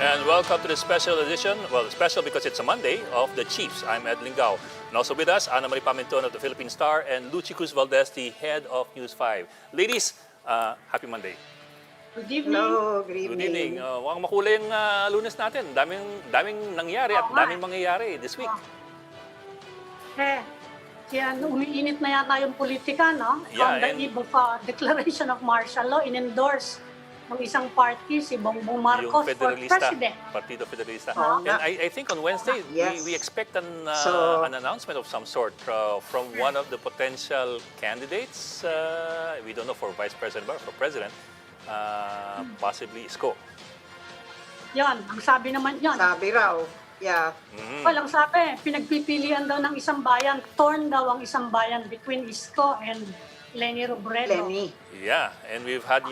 And welcome to the special edition, well, special because it's a Monday, of The Chiefs. I'm Ed Lingao. And also with us, Ana Marie Paminton of the Philippine Star and Lucy Cruz Valdez, the head of News 5. Ladies, happy Monday. Good evening. Hello, good Good evening. evening. Mukhang makulay yung Lunes natin. Daming nangyari at daming mangyayari this week. Kaya umiinit na yata yung politika, no? Yeah, On the eve of declaration of martial law, in-endorse ng isang party, si Bongbong Marcos, for president. Partido Federalista. Oh, and I think on Wednesday, yes. we expect an announcement of some sort from one of the potential candidates. We don't know for Vice President or for President. Possibly Isko. Yan, ang sabi naman yan. Sabi raw, yeah. Walang sabi, pinagpipilian daw ng isang bayan, torn daw ang isang bayan between Isko and Leni Robredo. Lenny. Yeah, and we've had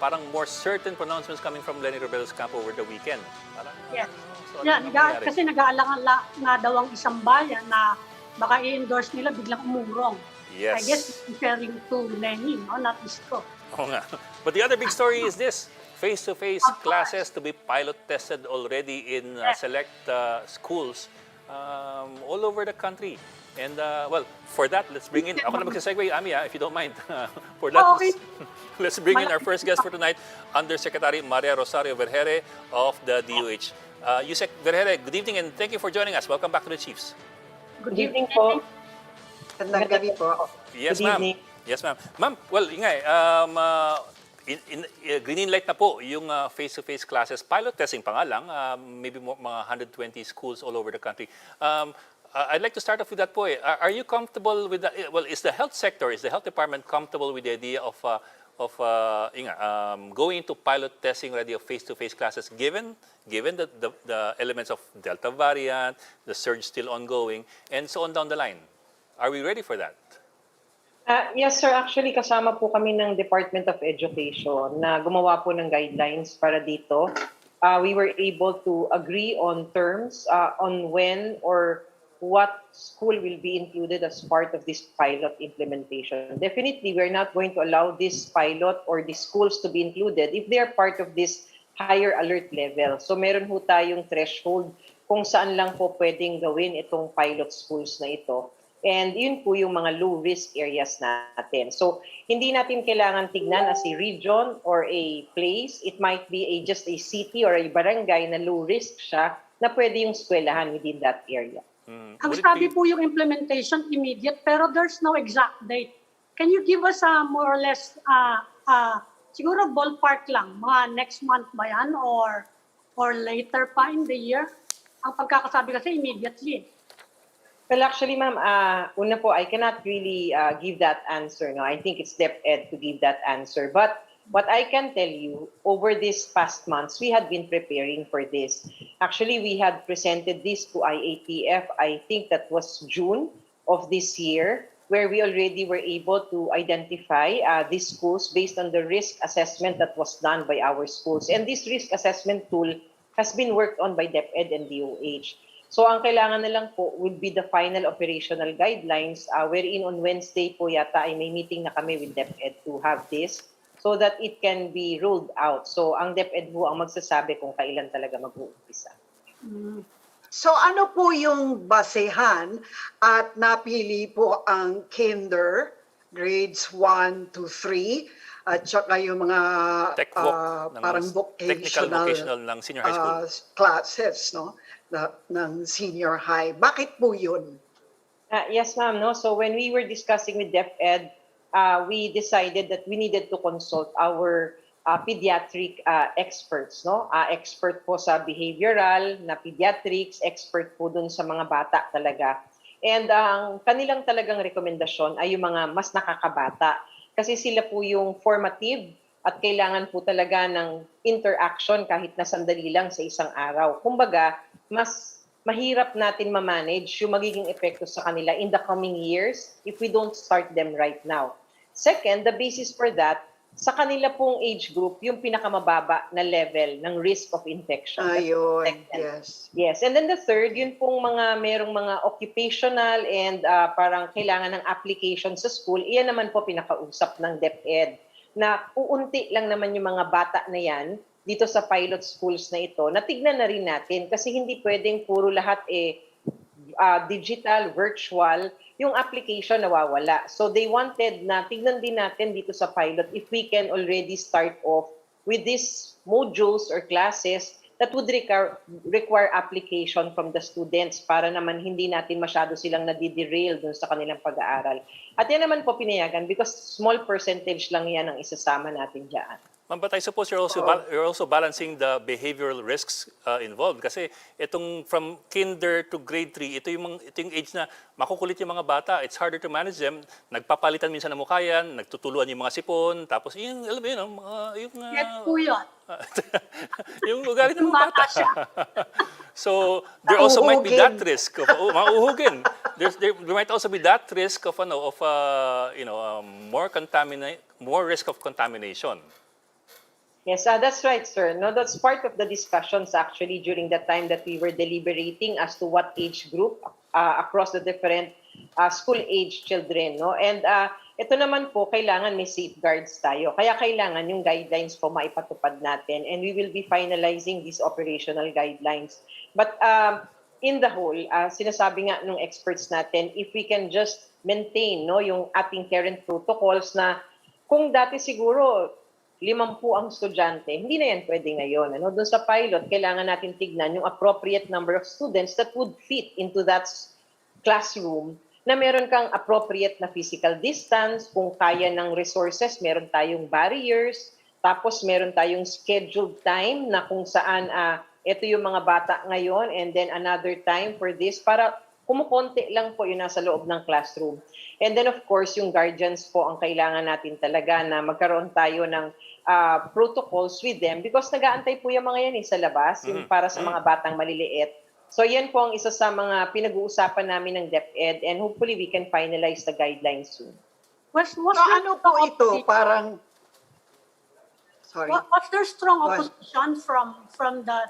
parang more certain pronouncements coming from Leni Robredo's camp over the weekend. Parang, Yes. so Yan, kasi nag-aalangan nga daw ang isang bayan na baka i-endorse nila biglang umurong. Yes. I guess referring to Leni, no? Not Isko. Oo nga. But the other big story is this. Face-to-face classes to be pilot-tested already in select schools all over the country. And, well, for that, let's bring in, ako na magsasegue, Ami, if you don't mind. For that, Okay. let's bring in our first guest for tonight, Undersecretary Maria Rosario Vergeire of the DOH. Yusek Vergeire, good evening and thank you for joining us. Welcome back to the Chiefs. Good evening po. Gandang gabi po. Yes, Good ma'am. evening. Yes, ma'am. Ma'am, well, ingay, green light na po yung face-to-face classes. Pilot testing pa nga lang, maybe mga 120 schools all over the country. I'd like to start off with that po. Are you comfortable with that? Well, is the health sector, is the health department comfortable with the idea of going into pilot testing already of face-to-face classes, given the elements of Delta variant, the surge still ongoing, and so on down the line? Are we ready for that? Yes, sir. Actually, kasama po kami ng Department of Education na gumawa po ng guidelines para dito. We were able to agree on terms on when or what school will be included as part of this pilot implementation. Definitely, we're not going to allow this pilot or these schools to be included if they're part of this higher alert level. So meron po tayong threshold kung saan lang po pwedeng gawin itong pilot schools na ito. And yun po yung mga low-risk areas natin. So hindi natin kailangan tignan as a region or a place. It might be just a city or a barangay na low-risk siya na pwede yung eskwelahan within that area. Ang sabi po yung implementation immediate, pero there's no exact date. Can you give us more or less, siguro ballpark lang, mga next month ba yan or later pa in the year? Ang pagkakasabi kasi immediately. Well, actually, ma'am, una po, I cannot really give that answer. No? I think it's DepEd to give that answer. But what I can tell you, over these past months, we had been preparing for this. Actually, we had presented this to IATF, I think that was June of this year, where we already were able to identify these schools based on the risk assessment that was done by our schools. And this risk assessment tool has been worked on by DepEd and DOH. So ang kailangan na lang po would be the final operational guidelines, wherein on Wednesday po yata ay may meeting na kami with DepEd to have this so that it can be rolled out. So ang DepEd po ang magsasabi kung kailan talaga mag-uumpisa. So ano po yung basehan at napili po ang kinder, grades 1 to 3, at saka yung mga parang vocational ng senior high school classes, no? Ng senior high. Bakit po yun? Yes, ma'am. No? So when we were discussing with DepEd, we decided that we needed to consult our pediatric experts. No? Expert po sa behavioral, na pediatrics, expert po dun sa mga bata talaga. And ang kanilang talagang rekomendasyon ay yung mga mas nakakabata. Kasi sila po yung formative at kailangan po talaga ng interaction kahit na sandali lang sa isang araw. Kumbaga, mas mahirap natin ma-manage yung magiging epekto sa kanila in the coming years if we don't start them right now. Second, the basis for that, sa kanila pong age group, yung pinakamababa na level ng risk of infection. Ayun, yes. Yes, and then the third, yun pong merong mga occupational and parang kailangan ng application sa school, iyan naman po pinakausap ng DepEd na uunti lang naman yung mga bata na yan dito sa pilot schools na ito, natignan na rin natin kasi hindi pwedeng puro lahat digital, virtual, yung application nawawala. So they wanted na tignan din natin dito sa pilot if we can already start off with these modules or classes that would require application from the students para naman hindi natin masyado silang nadiderail dun sa kanilang pag-aaral. At yan naman po pinayagan because small percentage lang yan ang isasama natin dyan. Ma'am, but I suppose you're also balancing the behavioral risks involved kasi itong from kinder to grade 3, ito yung age na makukulit yung mga bata. It's harder to manage them. Nagpapalitan minsan ng mukha yan, nagtutuluan yung mga sipon, tapos yung alam mo yun, yung Get po yun. yung ugali ng mga bata. So there also might be that risk of mauhugin. There might also be that risk of more risk of contamination. Yes, that's right, sir. No, that's part of the discussions actually during the time that we were deliberating as to what age group across the different school age children. No? And ito naman po, kailangan may safeguards tayo. Kaya kailangan yung guidelines po maipatupad natin and we will be finalizing these operational guidelines. But in the whole, sinasabi nga ng experts natin, if we can just maintain yung ating current protocols na kung dati siguro 50 ang estudyante, hindi na yan pwede ngayon. Doon sa pilot, kailangan natin tignan yung appropriate number of students that would fit into that classroom na meron kang appropriate na physical distance, kung kaya ng resources, meron tayong barriers, tapos meron tayong scheduled time na kung saan ito yung mga bata ngayon and then another time for this para kumukonti lang po yung nasa loob ng classroom. And then of course, yung guardians po ang kailangan natin talaga na magkaroon tayo ng protocols with them because nag-aantay po yung mga yan sa labas, yung para sa mga batang maliliit. So yan po ang isa sa mga pinag-uusapan namin ng DepEd and hopefully we can finalize the guidelines soon. So ano po ito? Parang, sorry. Was there strong opposition from the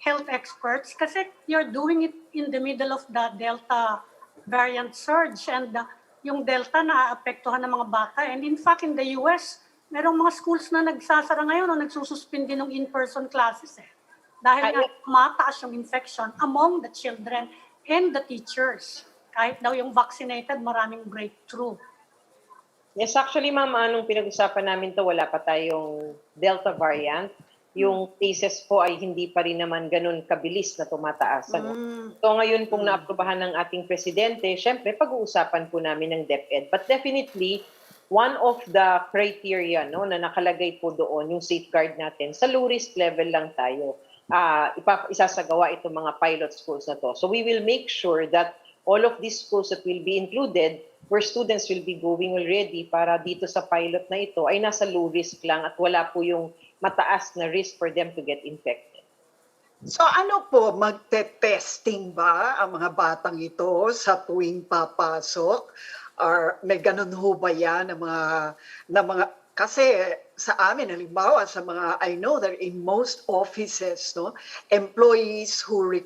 health experts? Kasi you're doing it in the middle of the Delta variant surge and yung Delta na-apektuhan ng mga bata. And in fact, in the US, merong mga schools na nagsasara ngayon o nagsususpindi ng in-person classes Dahil nga mataas yung infection among the children and the teachers. Kahit daw yung vaccinated, maraming breakthrough. Yes, actually, ma'am, anong pinag-usapan namin to, wala pa tayong Delta variant. Yung cases po ay hindi pa rin naman ganun kabilis na tumataas. So ngayon pong naaprubahan ng ating presidente, syempre pag-uusapan po namin ng DepEd. But definitely, one of the criteria na nakalagay po doon, yung safeguard natin, sa low risk level lang tayo. Isasagawa itong mga pilot schools na to. So we will make sure that all of these schools that will be included, where students will be going already para dito sa pilot na ito, ay nasa low risk lang at wala po yung mataas na risk for them to get infected. So ano po, magte-testing ba ang mga batang ito sa tuwing papasok? Or may ganun ho ba yan na mga kasi sa amin, halimbawa sa mga, I know that in most offices, employees who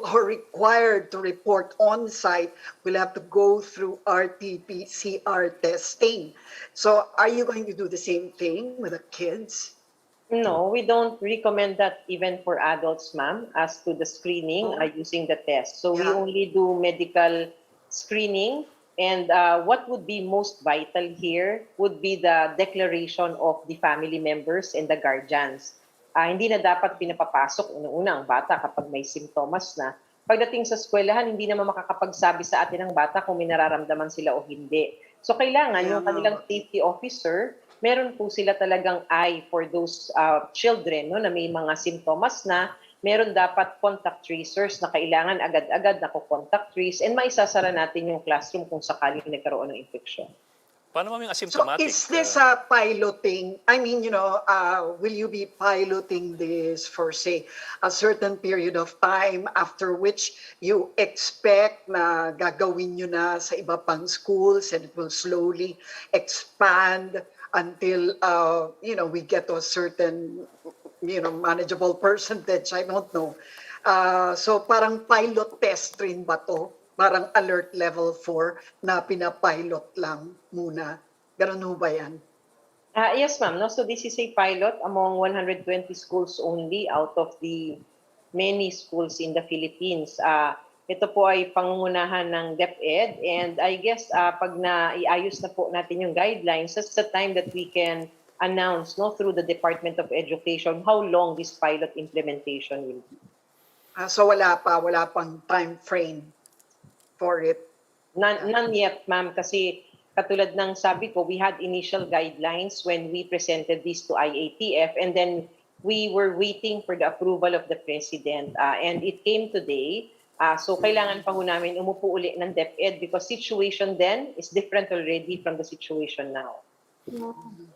are required to report on-site will have to go through RT-PCR testing. So are you going to do the same thing with the kids? No, we don't recommend that even for adults, ma'am, as to the screening using the test. So we only do medical screening. And what would be most vital here would be the declaration of the family members and the guardians. Hindi na dapat pinapapasok unang-una ang bata kapag may simptomas na. Pagdating sa eskwelahan, hindi naman makakapagsabi sa atin ng bata kung may nararamdaman sila o hindi. So kailangan yung kanilang safety officer, meron po sila talagang eye for those children na may mga simptomas na. Meron dapat contact tracers na kailangan agad-agad na contact trace and maisasara natin yung classroom kung sakaling nagkaroon ng infection. Paano yung So asymptomatic? is this piloting? I mean, will you be piloting this for, say, a certain period of time after which you expect na gagawin nyo na sa iba pang schools and it will slowly expand until, we get to a certain manageable percentage, I don't know. So parang pilot test rin ba to? Parang alert level 4 na pinapilot lang muna. Ganun ho ba yan? Yes, ma'am. No? So this is a pilot among 120 schools only out of the many schools in the Philippines. Ito po ay pangungunahan ng DepEd, and I guess pag naiayos na po natin yung guidelines, that's the time that we can announce through the Department of Education how long this pilot implementation will be. So wala pang time frame for it. None yet, ma'am, kasi katulad ng sabi ko, we had initial guidelines when we presented this to IATF, and then we were waiting for the approval of the President. And it came today. So kailangan pa ho namin umupo uli ng DepEd because situation then is different already from the situation now.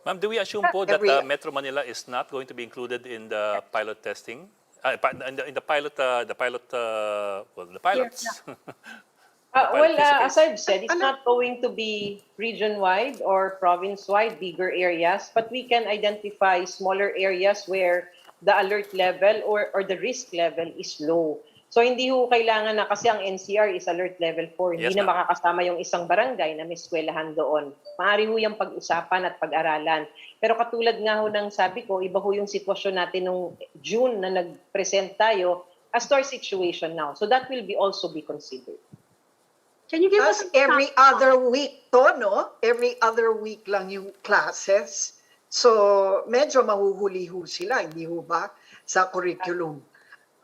Ma'am, do we assume po that Metro Manila is not going to be included in the pilot testing? In the pilots. Well, as I've said, it's not going to be region-wide or province-wide, bigger areas, but we can identify smaller areas where the alert level or the risk level is low. So hindi ho kailangan na, kasi ang NCR is alert level 4, hindi na makakasama yung isang barangay na may eskwelahan doon. Maaari ho yung pag-usapan at pag-aralan. Pero katulad nga ho ng sabi ko, iba ho yung sitwasyon natin nung June na nag-present tayo as to our situation now. So that will also be considered. Can you give us Every other week to, no? Every other week lang yung classes. So medyo mahuhuli ho sila, hindi ho ba, sa curriculum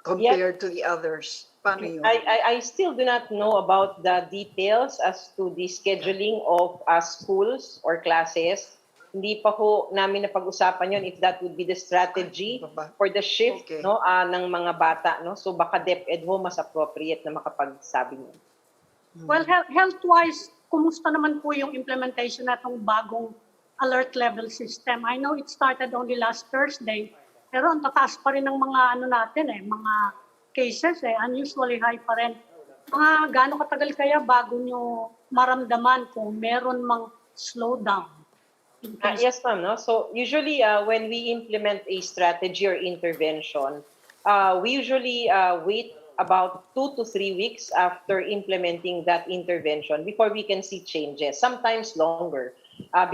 compared to the others? Paano yun? I still do not know about the details as to the scheduling of schools or classes. Hindi pa ho namin napag-usapan yon if that would be the strategy for the shift ng mga bata. No? So baka DepEd ho mas appropriate na makapagsabi niyo. Well, health-wise, kumusta naman po yung implementation na itong bagong alert level system? I know it started only last Thursday, pero ang tataas pa rin ng mga mga cases unusually high pa rin. Gaano katagal kaya bago nyo maramdaman kung meron mang slowdown? Yes, ma'am. No? So usually when we implement a strategy or intervention, we usually wait about 2 to 3 weeks after implementing that intervention before we can see changes, sometimes longer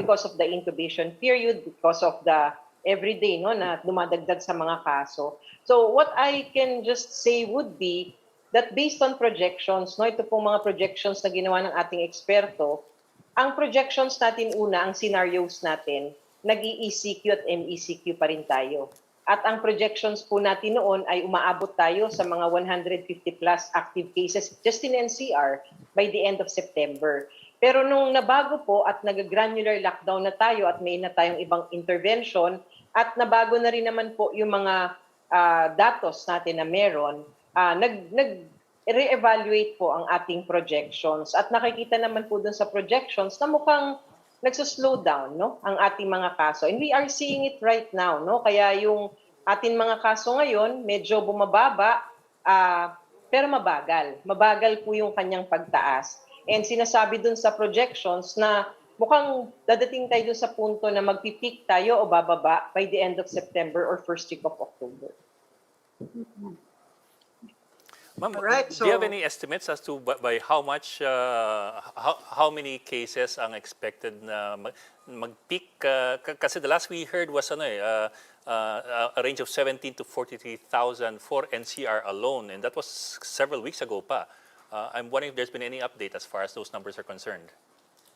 because of the incubation period, because of the everyday na dumadagdag sa mga kaso. So what I can just say would be that based on projections, ito pong mga projections na ginawa ng ating eksperto, ang projections natin ang scenarios natin, nag-ECQ at MECQ pa rin tayo. At ang projections po natin noon ay umaabot tayo sa mga 150 plus active cases just in NCR by the end of September. Pero nung nabago po at nag-granular lockdown na tayo at may na tayong ibang intervention at nabago na rin naman po yung mga datos natin na meron, nag-re-evaluate po ang ating projections at nakikita naman po dun sa projections na mukhang nagsuslow down ang ating mga kaso. And we are seeing it right now. Kaya yung ating mga kaso ngayon medyo bumababa pero mabagal. Mabagal po yung kanyang pagtaas. And sinasabi dun sa projections na mukhang dadating tayo dun sa punto na magpipeak tayo o bababa by the end of September or first week of October. Ma'am, Alright, do you have any estimates as to by how much, how many cases ang expected na mag-peak? Kasi the last we heard was a range of 17 to 43,000 for NCR alone, and that was several weeks ago pa. I'm wondering if there's been any update as far as those numbers are concerned.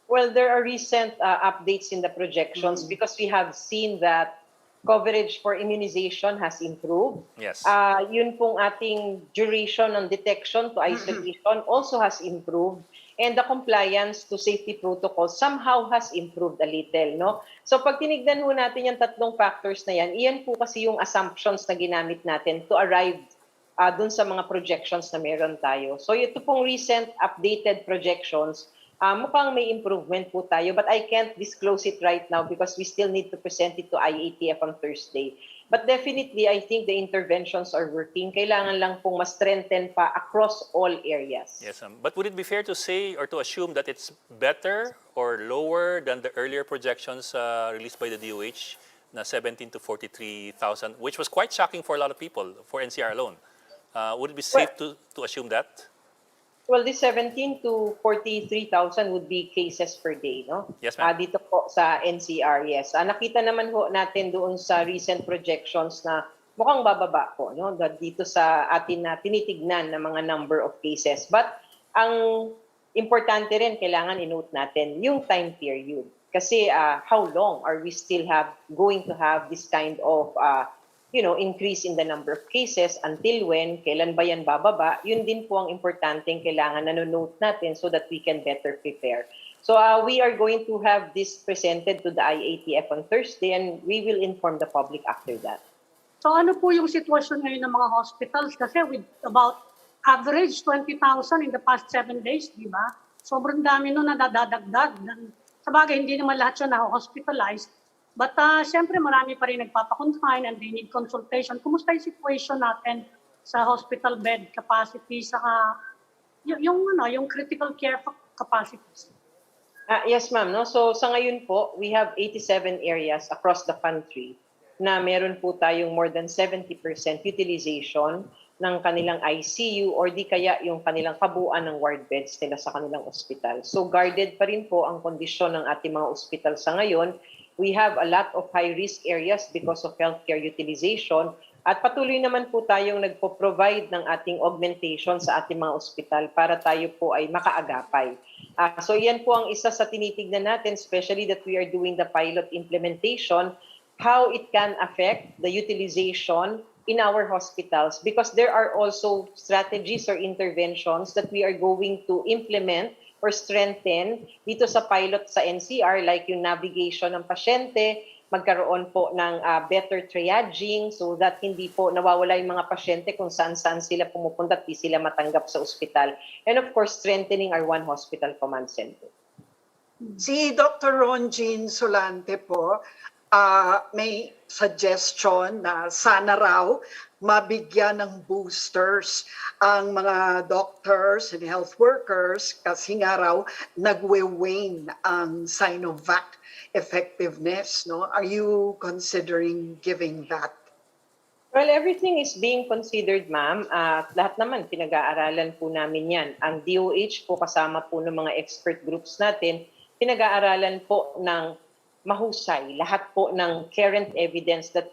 Well, there are recent updates in the projections because we have seen that coverage for immunization has improved. Yes. Yun pong ating duration on detection to isolation also has improved. And the compliance to safety protocols somehow has improved a little. So pag tinignan ho natin yung tatlong factors na yan, iyan po kasi yung assumptions na ginamit natin to arrive dun sa mga projections na meron tayo. So ito pong recent updated projections, mukhang may improvement po tayo, but I can't disclose it right now because we still need to present it to IATF on Thursday. But definitely, I think the interventions are working. Kailangan lang pong ma-strengthen pa across all areas. Yes, but would it be fair to say or to assume that it's better or lower than the earlier projections released by the DOH na 17 to 43,000, which was quite shocking for a lot of people, for NCR alone? Would it be safe to assume that? Well, this 17 to 43,000 would be cases per day, no? Yes, ma'am. Dito po sa NCR, yes. Nakita naman ho natin doon sa recent projections na mukhang bababa po, no? Dito sa atin na tinitignan na mga number of cases. But ang importante rin, kailangan i-note natin yung time period. Kasi how long are we still going to have this kind of increase in the number of cases, until when, kailan ba yan bababa, yun din po ang importanteng kailangan na note natin so that we can better prepare. So we are going to have this presented to the IATF on Thursday, and we will inform the public after that. So ano po yung sitwasyon ngayon ng mga hospitals? Kasi with about average 20,000 in the past 7 days, di ba? Sobrang dami nun na nadadagdag. Sa bagay, hindi naman lahat yun na-hospitalized. But siyempre marami pa rin nagpapakonfine and they need consultation. Kumusta yung situation natin sa hospital bed capacity, saka yung critical care capacities? Yes, ma'am. No? So sa ngayon po, we have 87 areas across the country na meron po tayong more than 70% utilization ng kanilang ICU or di kaya yung kanilang kabuuan ng ward beds nila sa kanilang ospital. So guarded pa rin po ang kondisyon ng ating mga ospital sa ngayon. We have a lot of high-risk areas because of healthcare utilization at patuloy naman po tayong nagpo-provide ng ating augmentation sa ating mga ospital para tayo po ay makaagapay. So yan po ang isa sa tinitignan natin, especially that we are doing the pilot implementation, how it can affect the utilization in our hospitals, because there are also strategies or interventions that we are going to implement or strengthen dito sa pilot sa NCR, like yung navigation ng pasyente, magkaroon po ng better triaging so that hindi po nawawala yung mga pasyente kung saan-saan sila pumupunta at di sila matanggap sa ospital. And of course, strengthening our One Hospital Command Center. Si Dr. Ronjin Solante po, may suggestion na sana raw mabigyan ng boosters ang mga doctors and health workers kasi nga raw nagwe-wane ang Sinovac effectiveness, no? Are you considering giving that? Well, everything is being considered, ma'am. Lahat naman, pinag-aaralan po namin yan. Ang DOH po kasama po ng mga expert groups natin, pinag-aaralan po ng mahusay lahat po ng current evidence that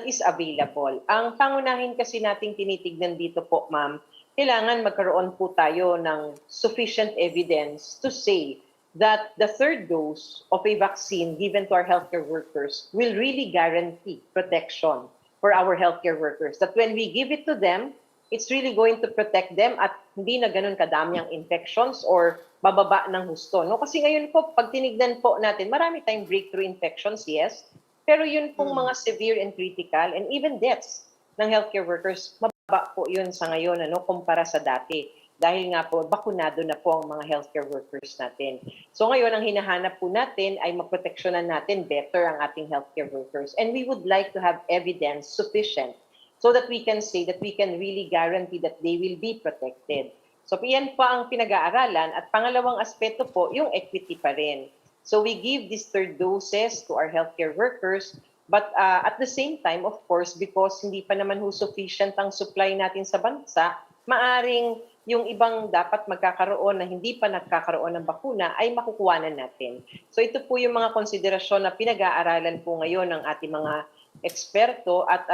is available. Ang pangunahin kasi nating tinitignan dito po, ma'am, kailangan magkaroon po tayo ng sufficient evidence to say that the third dose of a vaccine given to our healthcare workers will really guarantee protection for our healthcare workers. That when we give it to them, it's really going to protect them at hindi na ganun kadami ang infections or bababa ng husto. No? Kasi ngayon po, pag tinignan po natin, marami tayong breakthrough infections, yes, pero yun pong mga severe and critical and even deaths ng healthcare workers, mababa po yun sa ngayon kumpara sa dati. Dahil nga po, bakunado na po ang mga healthcare workers natin. So ngayon, ang hinahanap po natin ay maproteksyonan natin better ang ating healthcare workers. And we would like to have evidence sufficient so that we can say that we can really guarantee that they will be protected. So yan pa ang pinag-aaralan. At pangalawang aspeto po, yung equity pa rin. So we give these third doses to our healthcare workers, but at the same time, of course, because hindi pa naman sufficient ang supply natin sa bansa, maaring yung ibang dapat magkakaroon na hindi pa nagkakaroon ng bakuna ay makukuhanan natin. So ito po yung mga konsiderasyon na pinag-aaralan po ngayon ng ating mga eksperto at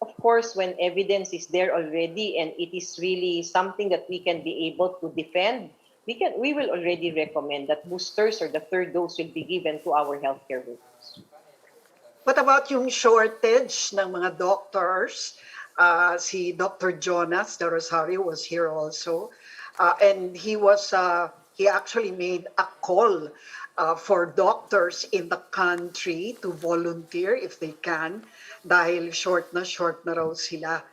of course, when evidence is there already and it is really something that we can be able to defend, we will already recommend that boosters or the third dose will be given to our healthcare workers. What about yung shortage ng mga doctors? Si Dr. Jonas de Rosario was here also, and he actually made a call for doctors in the country to volunteer if they can, dahil short na raw sila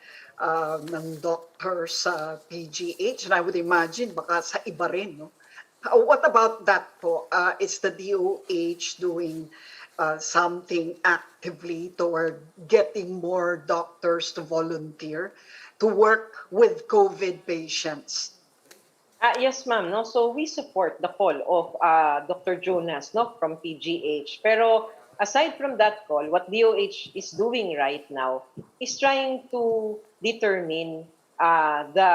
ng doctors sa PGH, and I would imagine baka sa iba rin, no? What about that po? Is the DOH doing something actively toward getting more doctors to volunteer to work with COVID patients? Yes, ma'am. No? So we support the call of Dr. Jonas from PGH. Pero aside from that call, what DOH is doing right now is trying to determine the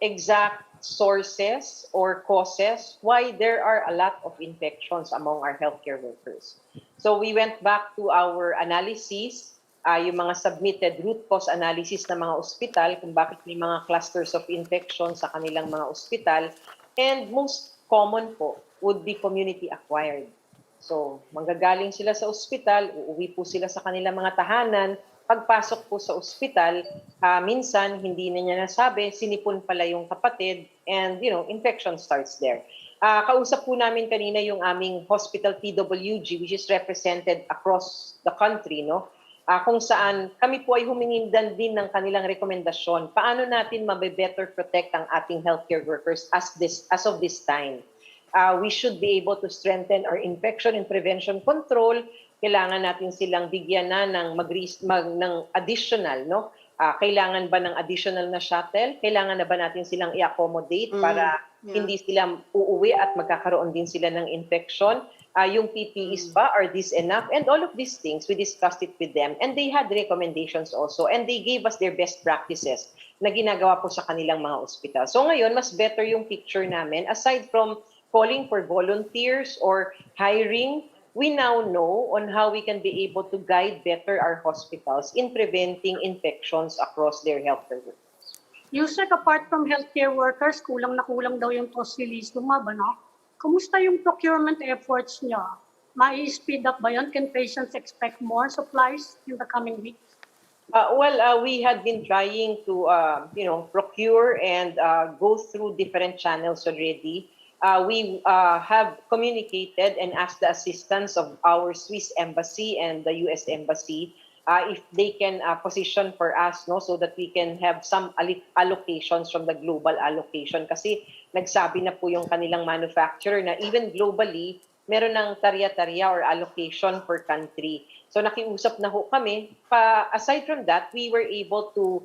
exact sources or causes why there are a lot of infections among our healthcare workers. So we went back to our analysis, yung mga submitted root cause analysis ng mga ospital kung bakit may mga clusters of infection sa kanilang mga ospital. And most common po would be community acquired. So, manggagaling sila sa ospital, uuwi po sila sa kanilang mga tahanan. Pagpasok po sa ospital, minsan hindi na niya nasabi, sinipon pala yung kapatid, and infection starts there. Kausap po namin kanina yung aming hospital PWG, which is represented across the country, no? Kung saan kami po ay humingindan din ng kanilang rekomendasyon. Paano natin mabe-better protect ang ating healthcare workers as of this time? We should be able to strengthen our infection and prevention control. Kailangan natin silang bigyan na ng additional, no? Kailangan ba ng additional na shuttle? Kailangan na ba natin silang i-accommodate para hindi sila uuwi at magkakaroon din sila ng infection? Yung PPEs ba, are these enough? And all of these things, we discussed it with them. And they had recommendations also. And they gave us their best practices na ginagawa po sa kanilang mga ospital. So ngayon, mas better yung picture namin. Aside from calling for volunteers or hiring, we now know on how we can be able to guide better our hospitals in preventing infections across their healthcare workers. Yusek, apart from healthcare workers, kulang na kulang daw yung tocilizumab, ano? Kumusta yung procurement efforts niyo? Mai-speed up ba yun? Can patients expect more supplies in the coming weeks? We had been trying to, procure and go through different channels already. We have communicated and asked the assistance of our Swiss embassy and the US embassy if they can position for us, no, so that we can have some allocations from the global allocation. Kasi nagsabi na po yung kanilang manufacturer na even globally, meron ng tarya-tarya or allocation per country. So nakiusap na ho kami. Aside from that, we were able to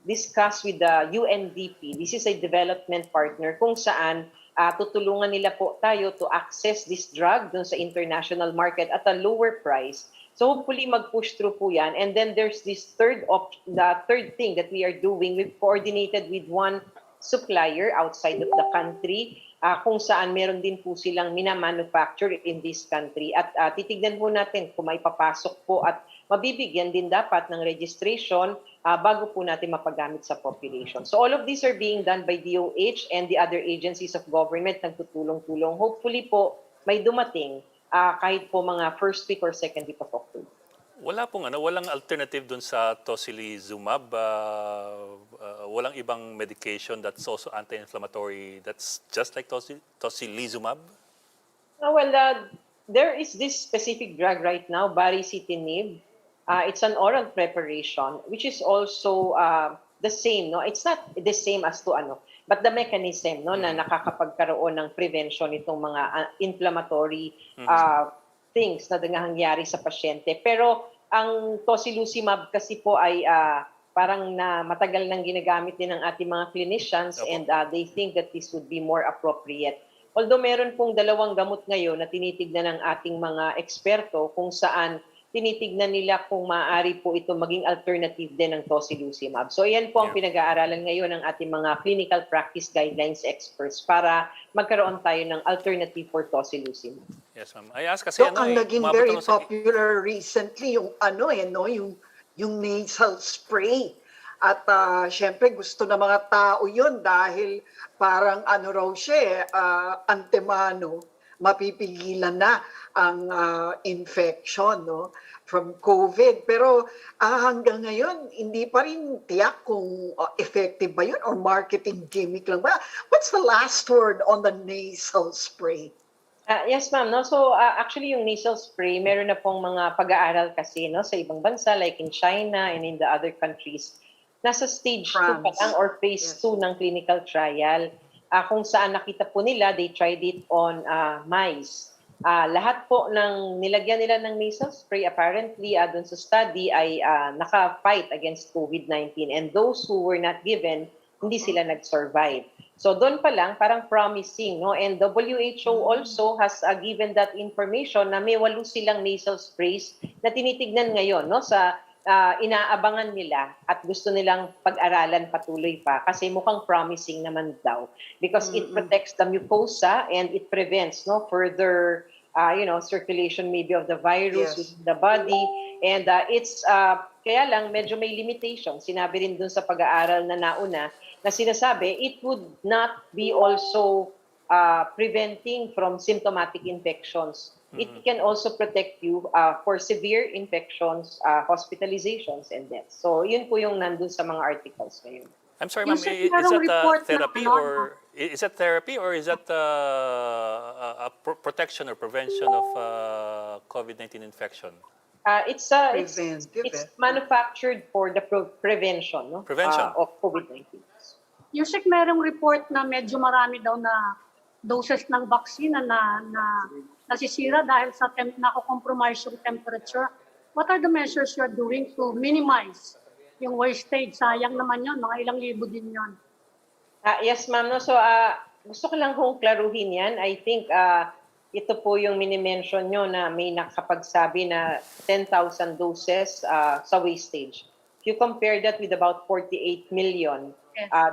discuss with the UNDP. This is a development partner kung saan tutulungan nila po tayo to access this drug dun sa international market at a lower price. So hopefully mag-push through po yan. And then there's this the third thing that we are doing. We've coordinated with one supplier outside of the country kung saan meron din po silang mina-manufacture in this country. At titignan po natin kung may papasok po at mabibigyan din dapat ng registration bago po natin mapagamit sa population. So all of these are being done by DOH and the other agencies of government nagtutulong-tulong. Hopefully po may dumating kahit po mga first week or second week of October. Walang alternative dun sa tocilizumab. Walang ibang medication that's also anti-inflammatory that's just like tocilizumab. There is this specific drug right now, baricitinib. It's an oral preparation which is also the same, no? It's not the same as but the mechanism, no, na nakakapagkaroon ng prevention itong mga inflammatory things na nangyayari sa pasyente. Pero ang tocilizumab kasi po ay parang matagal nang ginagamit din ng ating mga clinicians and they think that this would be more appropriate. Although meron pong dalawang gamot ngayon na tinitignan ng ating mga eksperto kung saan tinitignan nila kung maaari po ito maging alternative din ng tocilizumab. So yan po ang pinag-aaralan ngayon ng ating mga clinical practice guidelines experts para magkaroon tayo ng alternative for tocilizumab. Yes, ma'am. I ask kasi So ang naging very popular recently yung yung nasal spray. At syempre gusto ng mga tao yun dahil parang raw siya, antemano, mapipigilan na ang infection, no, from COVID. Pero hanggang ngayon, hindi pa rin tiyak kung effective ba yun or marketing gimmick lang ba. What's the last word on the nasal spray? Yes, ma'am. No? So actually yung nasal spray, meron na pong mga pag-aaral kasi, no, sa ibang bansa like in China and in the other countries. Nasa stage 2 pa lang or phase 2 ng clinical trial. Kung saan nakita po nila, they tried it on mice. Lahat po ng nilagyan nila ng nasal spray apparently dun sa study ay naka-fight against COVID-19 and those who were not given, hindi sila nag-survive. So doon pa lang, parang promising, no? And WHO also has given that information na may 8 silang nasal sprays na tinitignan ngayon, no, sa inaabangan nila at gusto nilang pag-aralan patuloy pa kasi mukhang promising naman daw because it protects the mucosa and it prevents further circulation maybe of the virus Yes. within the body, and it's kaya lang medyo may limitation. Sinabi rin dun sa pag-aaral na nauna na sinasabi it would not be also preventing from symptomatic infections. It can also protect you for severe infections, hospitalizations, and deaths. So, yun po yung nandun sa mga articles ngayon. I'm sorry, Yung ma'am, sa is merong that report na therapy ano, or is that therapy or is that a protection or prevention of COVID-19 infection? It's Preventive, manufactured for the prevention Prevention. of COVID-19. Yusek, merong report na medyo marami daw na doses ng vaccine na nasisira dahil sa nako-compromise yung temperature. What are the measures you're doing to minimize yung wastage? Sayang naman yun, mga ilang libo din yun. Yes, ma'am. No? So, gusto ko lang kong klaruhin yan. I think ito po yung mini-mention nyo na may nakapagsabi na 10,000 doses sa wastage. If you compare that with about 48 million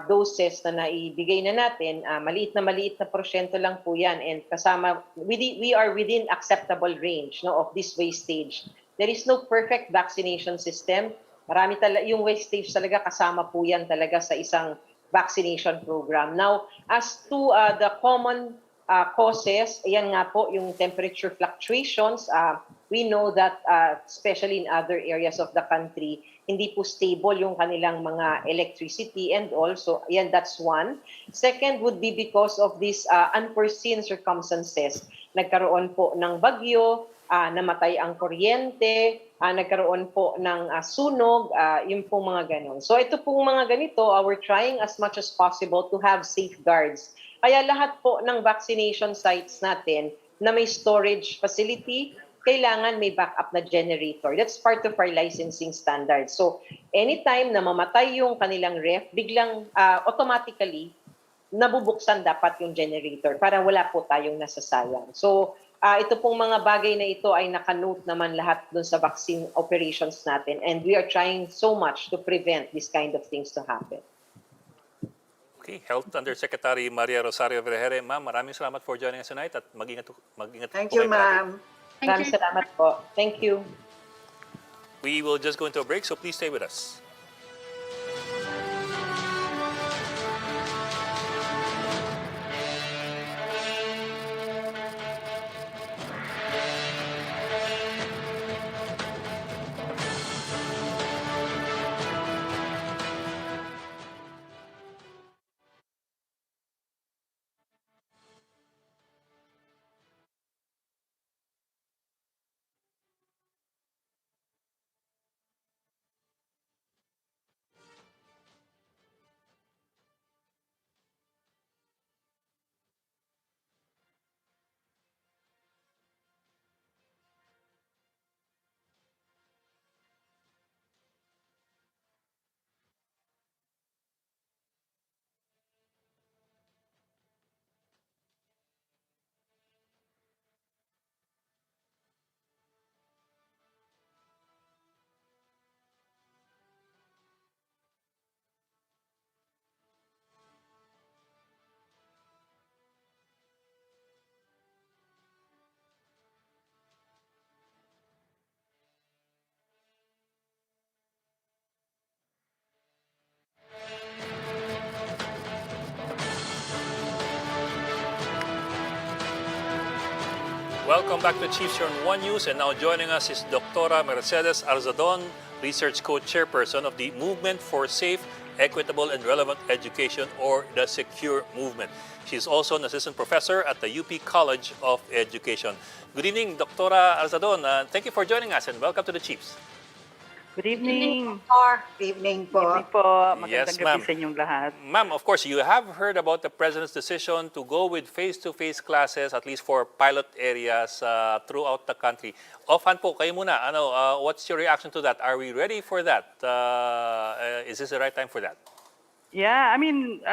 doses na naibigay na natin, maliit na porsyento lang po yan. And kasama, we are within acceptable range of this wastage. There is no perfect vaccination system. Yung wastage talaga kasama po yan talaga sa isang vaccination program. Now, as to the common causes, ayan nga po yung temperature fluctuations. We know that especially in other areas of the country, hindi po stable yung kanilang mga electricity and also, ayan, that's one. Second would be because of these unforeseen circumstances. Nagkaroon po ng bagyo, namatay ang kuryente, nagkaroon po ng sunog, yung pong mga ganon. So ito pong mga ganito, we're trying as much as possible to have safeguards. Kaya lahat po ng vaccination sites natin na may storage facility, kailangan may backup na generator. That's part of our licensing standards. So anytime na mamatay yung kanilang ref, biglang automatically nabubuksan dapat yung generator para wala po tayong nasasayang. So ito pong mga bagay na ito ay nakanote naman lahat dun sa vaccine operations natin, and we are trying so much to prevent this kind of things to happen. Okay, Health Undersecretary Maria Rosario Vergeire, ma'am, maraming salamat for joining us tonight at mag-ingat Thank po you, kayo palagi. ma'am. Maraming salamat po. Thank you. We will just go into a break, so please stay with us. Welcome back to Chiefs here on One News, and now joining us is Dr. Mercedes ARZADON, Research Co-Chairperson of the Movement for Safe, Equitable and Relevant Education, or the Secure Movement. She is also an Assistant Professor at the UP College of Education. Good evening, Dr. ARZADON. Thank you for joining us and welcome to the Chiefs. Good evening. Evening Good po. evening po. Yes, Magandang ma'am. gabi sa inyong lahat. Ma'am, of course, you have heard about the President's decision to go with face-to-face classes, at least for pilot areas throughout the country. Offhand po, kayo muna, what's your reaction to that? Are we ready for that? Is this the right time for that? Yeah, I mean,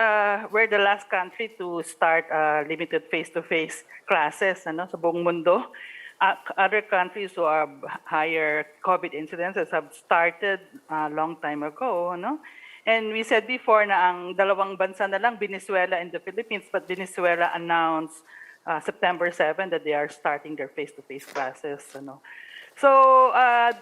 we're the last country to start limited face-to-face classes sa buong mundo. other countries who have higher COVID incidences have started a long time ago, no? And we said before na ang dalawang bansa na lang, Venezuela and the Philippines, but Venezuela announced September 7 that they are starting their face-to-face classes, ano. So,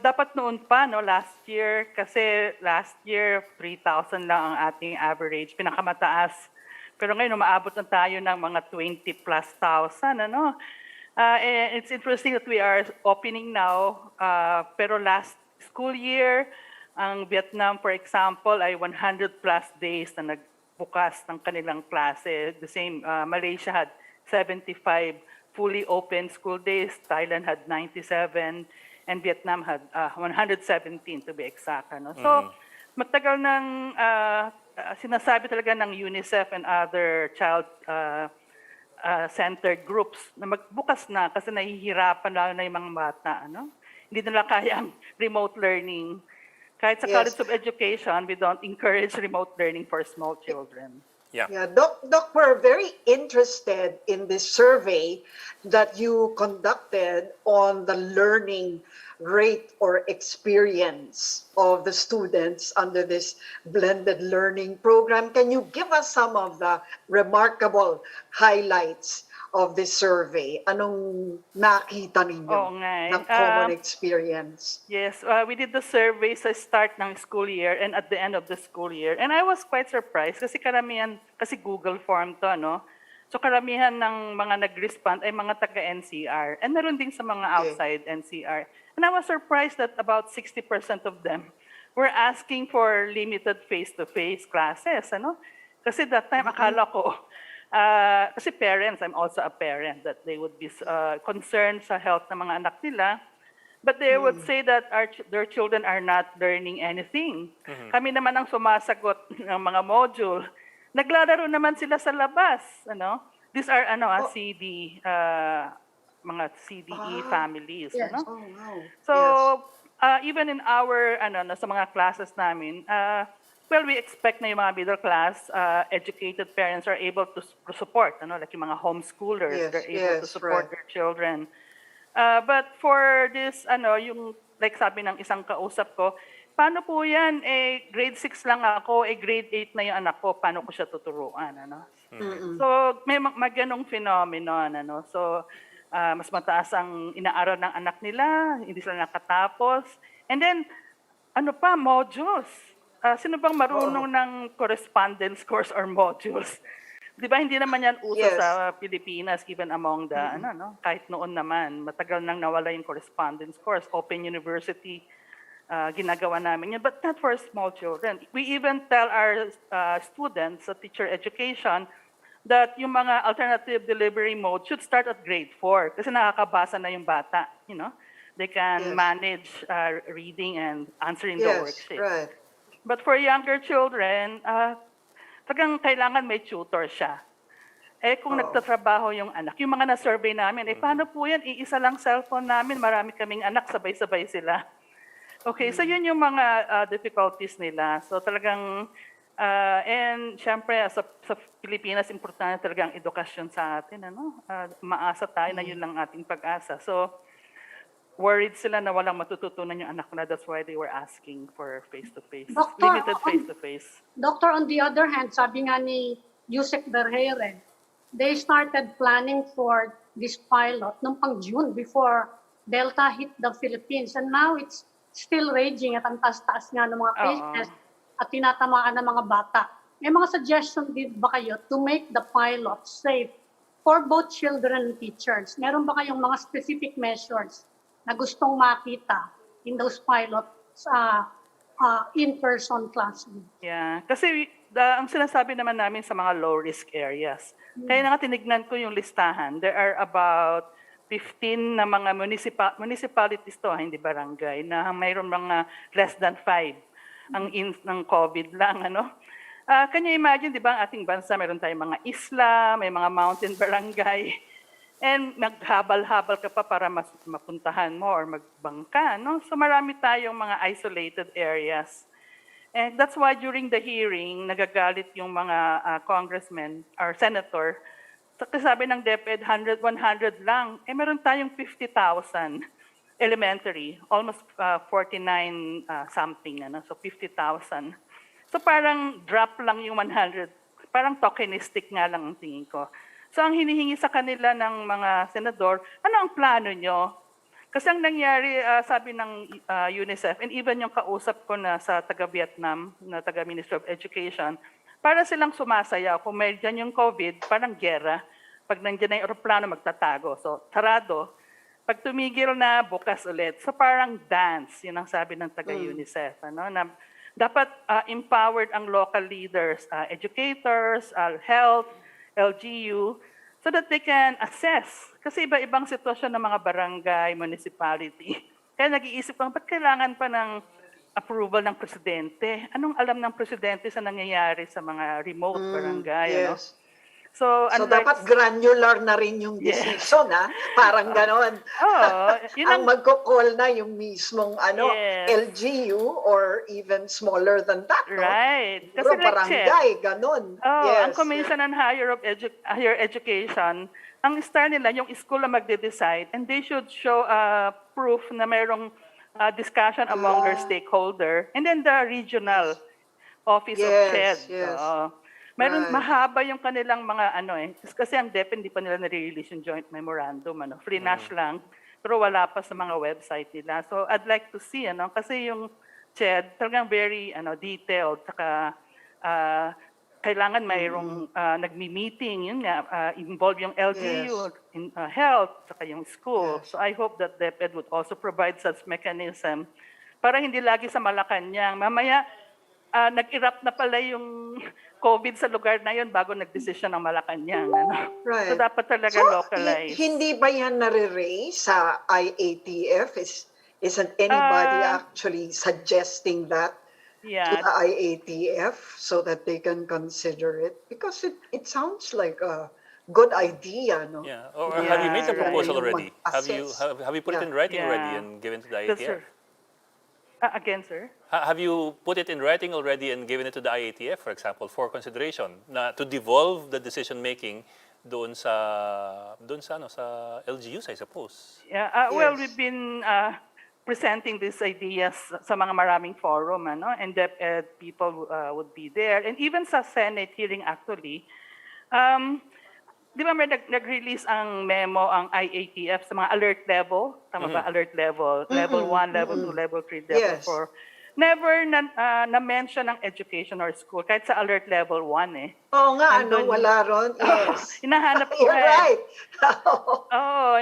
dapat noon pa, no, last year, kasi last year, 3,000 lang ang ating average, pinakamataas. Pero ngayon, umaabot na tayo ng mga 20 plus thousand, ano. And it's interesting that we are opening now, pero last school year, ang Vietnam, for example, ay 100 plus days na nagbukas ng kanilang klase. The same, Malaysia had 75 fully open school days, Thailand had 97, and Vietnam had 117 to be exact. Ano? So, matagal nang sinasabi talaga ng UNICEF and other child-centered groups na magbukas na kasi nahihirapan lalo na yung mga bata. Ano? Hindi nila kayang remote learning. Kahit sa College of Education, we don't encourage remote learning for small children. Yeah. Yeah, Doc, we're very interested in this survey that you conducted on the learning rate or experience of the students under this blended learning program. Can you give us some of the remarkable highlights of this survey? Anong nakita ninyo Oo nga eh. na common experience? Yes, we did the survey sa start ng school year and at the end of the school year. And I was quite surprised kasi karamihan, kasi Google form to, no? So karamihan ng mga nag-respond ay mga taga-NCR. And meron din sa mga outside NCR. And I was surprised that about 60% of them were asking for limited face-to-face classes, ano? Kasi that time, akala ko, kasi parents, I'm also a parent, that they would be concerned sa health ng mga anak nila. But they would say that their children are not learning anything. Kami naman ang sumasagot ng mga module. Naglalaro naman sila sa labas. Ano? These are CD, mga CDE families. Yes. Ano? Oh, wow. So, even in our, sa mga classes namin, well, we expect na yung mga middle class, educated parents are able to support, like yung mga homeschoolers, they're able to support their children. But for this, yung, like sabi ng isang kausap ko, paano po yan, grade 6 lang ako, grade 8 na yung anak ko, paano ko siya tuturuan, So, may ganong phenomenon, So, mas mataas ang inaaral ng anak nila, hindi sila nakatapos. And then, modules. Sino bang marunong ng correspondence course or modules? Di ba hindi naman yan uso sa Pilipinas, even among the, kahit noon naman, matagal nang nawala yung correspondence course. Open University, ginagawa namin yan, but not for small children. We even tell our students sa teacher education that yung mga alternative delivery mode should start at grade 4 kasi nakakabasa na yung bata, They can manage reading and answering the worksheets. Right. But for younger children, talagang kailangan may tutor siya. Kung nagtatrabaho yung anak, yung mga na-survey namin, paano po yan? Iisa lang cellphone namin, marami kaming anak, sabay-sabay sila. Okay, so yun yung mga difficulties nila. So talagang, and syempre, sa Pilipinas, importante talagang edukasyon sa atin. Maasa tayo na yun lang ating pag-asa. So, worried sila na walang matututunan yung anak na. That's why they were asking for face-to-face, limited face-to-face. Doctor, on the other hand, sabi nga ni Yusek VERGEIRE, they started planning for this pilot nung pang June before Delta hit the Philippines. And now it's still raging at ang taas-taas nga ng mga cases at tinatamaan ng mga bata. May mga suggestion din ba kayo to make the pilot safe for both children and teachers? Meron ba kayong mga specific measures na gustong makita in those pilots in-person classroom? Yeah, kasi ang sinasabi naman namin sa mga low-risk areas. Kaya nga tinignan ko yung listahan. There are about 15 na mga municipalities to, hindi barangay, na mayroon mga less than 5 ng COVID lang. Can you imagine, di ba, ang ating bansa, mayroon tayong mga isla, may mga mountain barangay, and naghabal-habal ka pa para mapuntahan mo or magbangka. So marami tayong mga isolated areas. And that's why during the hearing, nagagalit yung mga congressmen or senator sabi ng DepEd, 100 lang. Meron tayong 50,000 elementary, almost 49 something, so 50,000. So parang drop lang yung 100, parang tokenistic nga lang ang tingin ko. So ang hinihingi sa kanila ng mga senador, ano ang plano nyo? Kasi ang nangyari, sabi ng UNICEF, and even yung kausap ko na sa taga-Vietnam, na taga-Ministry of Education, para silang sumasayaw. Kung may dyan yung COVID, parang gera. Pag nandiyan na yung aeroplano, magtatago. So, sarado. Pag tumigil na, bukas ulit. So, parang dance. Yun ang sabi ng taga-UNICEF. Na dapat empowered ang local leaders, educators, health, LGU, so that they can assess. Kasi iba-ibang sitwasyon ng mga barangay, municipality. Kaya nag-iisip ko, ba't kailangan pa ng approval ng presidente? Anong alam ng presidente sa nangyayari sa mga remote barangay? Yes. So dapat granular na rin yung decision, Parang ganon. Yun ang magko-call na yung mismong LGU or even smaller than that, no? Right. Kasi barangay, ganon. Ang Commission on Higher Education, ang style nila, yung school na magde-decide, and they should show proof na mayroong discussion among their stakeholder, and then the regional office of CHED. Yes. Meron mahaba yung kanilang mga kasi ang DepEd hindi pa nila nare-release yung joint memorandum, free-nash lang, pero wala pa sa mga website nila. So I'd like to see kasi yung CHED talagang very detailed, saka kailangan mayroong nagmi-meeting, yun nga, involve yung LGU, in health, saka yung school. So I hope that DepEd would also provide such mechanism para hindi lagi sa Malacanang. Mamaya, nag-erupt na pala yung COVID sa lugar na yun bago nag-desisyon ng Malacanang. Right. So dapat talaga localized. Hindi ba yan nare-raise sa IATF? Isn't anybody actually suggesting that to the IATF so that they can consider it? Because it sounds like a good idea, no? Yeah. Or have you made the proposal already? Have you put it in writing already and given to the IATF? Again, sir? Have you put it in writing already and given it to the IATF, for example, for consideration, to devolve the decision making doon sa LGUs, I suppose? Yeah. Well, we've been presenting these ideas sa mga maraming forum, and DepEd people would be there, and even sa Senate hearing actually. Di ba may nag-release ang memo ang IATF sa mga alert level? Tama ba? Alert level. Level 1, level 2, level 3, level 4. Never na-mention ang education or school, kahit sa alert level 1 Oo nga, wala ron. Yes. Hinahanap ko You're right.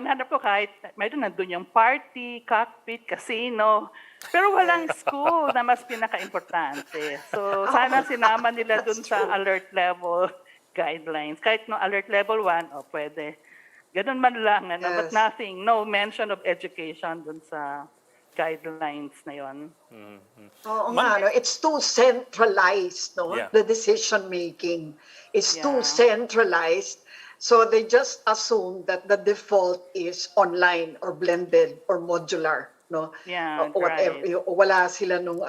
hinahanap ko kahit mayroon nandun yung party, cockpit, casino, pero walang school na mas pinaka-importante. So sana sinama nila dun sa alert level guidelines. Kahit no alert level 1, pwede. Ganun man lang, but nothing, no mention of education dun sa guidelines na yon. Oo nga, it's too centralized, no? Yeah. The decision making is too centralized. So they just assume that the default is online or blended or modular, no? Yeah, Whatever. right. Wala sila nung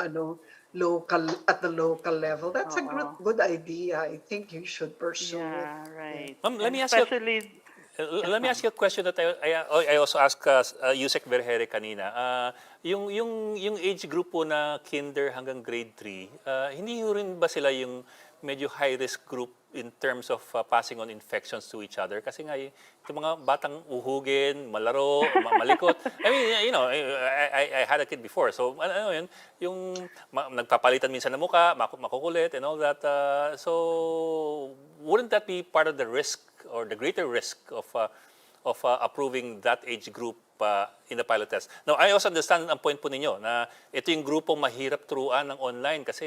local at the local level. That's a good idea. I think you should pursue it. Yeah, right. Ma'am, let me ask you a question that I also asked Yusek Vergeire kanina. Yung age group po na kinder hanggang grade 3, hindi rin ba sila yung medyo high risk group in terms of passing on infections to each other? Kasi nga yung mga batang uhugin, malaro, malikot. I mean, I had a kid before. So yun, yung nagpapalitan minsan ng muka, makukulit and all that. So wouldn't that be part of the risk or the greater risk of approving that age group in the pilot test? Now, I also understand ang point po ninyo na ito yung grupong mahirap turuan ng online kasi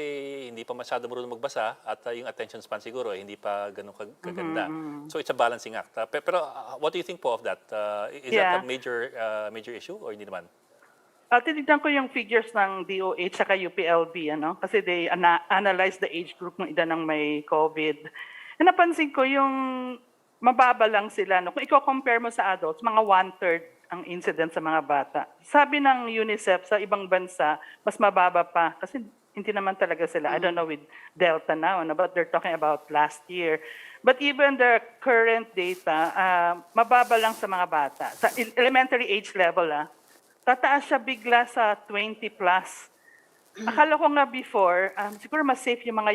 hindi pa masyado marunong magbasa at yung attention span siguro hindi pa ganun kaganda. So it's a balancing act. Pero what do you think po of that? Is that a major issue or hindi naman? Tinignan ko yung figures ng DOH saka UPLB, kasi they analyze the age group ng edad ng may COVID. And napansin ko yung mababa lang sila. Kung i-compare mo sa adults, mga 1/3 ang incidence sa mga bata. Sabi ng UNICEF sa ibang bansa, mas mababa pa. Kasi hindi naman talaga sila. I don't know with Delta now, ano, but they're talking about last year. But even the current data, mababa lang sa mga bata. Sa elementary age level, tataas siya bigla sa 20 plus. Akala ko nga before, siguro mas safe yung mga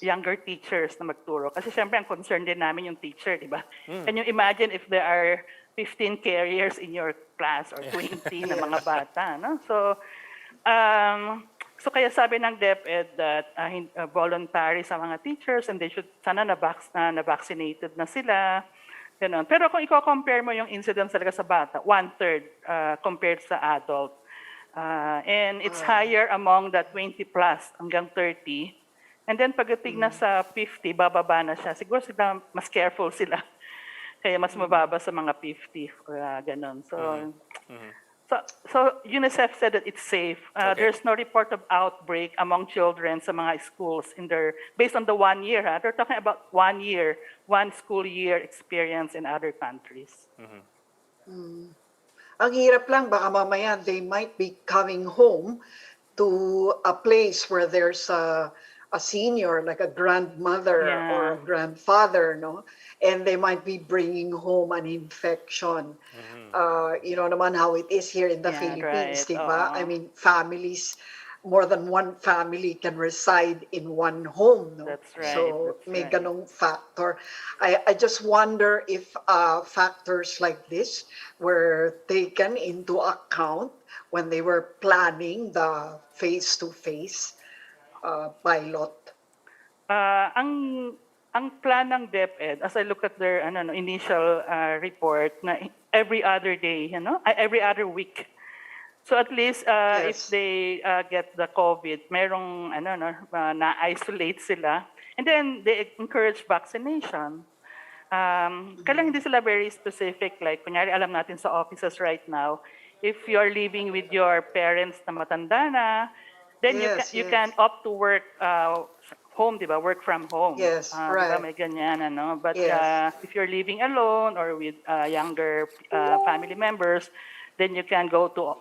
younger teachers na magturo. Kasi syempre, ang concern din namin yung teacher, di ba? Can you imagine if there are 15 carriers in your class or 20 na mga bata, no? So kaya sabi ng DepEd that voluntary sa mga teachers and they should sana na-vaccinated na sila. Ganun. Pero kung i-compare mo yung incidence talaga sa bata, 1/3 compared sa adult. And it's higher among the 20 plus hanggang 30. And then pagdating na sa 50, bababa na siya. Siguro sila, mas careful sila. Kaya mas mababa sa mga 50. Ganun. So UNICEF said that it's safe. There's no report of outbreak among children sa mga schools based on the 1 year. They're talking about 1 year, 1 school year experience in other countries. Ang hirap lang, baka mamaya they might be coming home to a place where there's a senior, like a grandmother or a grandfather, no? And they might be bringing home an infection. You know naman how it is here in the Philippines, right. di ba? I mean, families, more than one family can reside in one home, no? That's right. So That's may right. ganong factor. I just wonder if factors like this were taken into account when they were planning the face-to-face pilot. Ang plan ng DepEd, as I look at their initial report, na every other day, every other week. So at least if they get the COVID, merong na-isolate sila. And then they encourage vaccination. Kailangan hindi sila very specific. Like, kunyari, alam natin sa offices right now, if you're living with your parents na matanda na, then you can opt to work home, di ba? Work from home. Yes, Di right. ba? May ganyan, ano? But Yes. if you're living alone or with younger family members, then you can go to,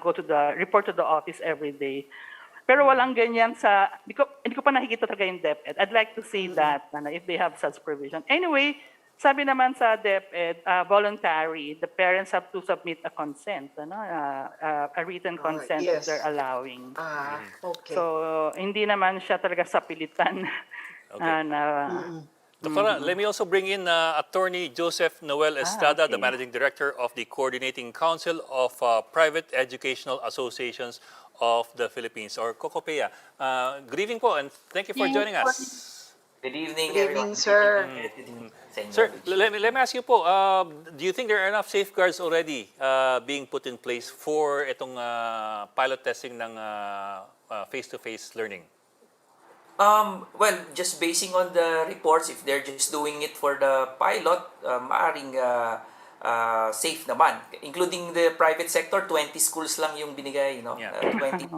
go to report to the office every day. Pero walang ganyan hindi ko pa nakikita talaga yung DepEd. I'd like to see that, if they have such provision. Anyway, sabi naman sa DepEd, voluntary, the parents have to submit a consent, a written consent if yes. they're allowing. Okay. So, hindi naman siya talaga sa pilitan. Doctora, let me also bring in Attorney Joseph Noel Estrada, the Managing Director of the Coordinating Council of Private Educational Associations of the Philippines, or COCOPEA. Good evening po, and thank you for joining us. Good evening, Good evening, sir. Sir, let me ask you po, do you think there are enough safeguards already being put in place for itong pilot testing ng face-to-face learning? Well, just basing on the reports, if they're just doing it for the pilot, maaring safe naman. Including the private sector, 20 schools lang yung binigay, no? Yeah. 20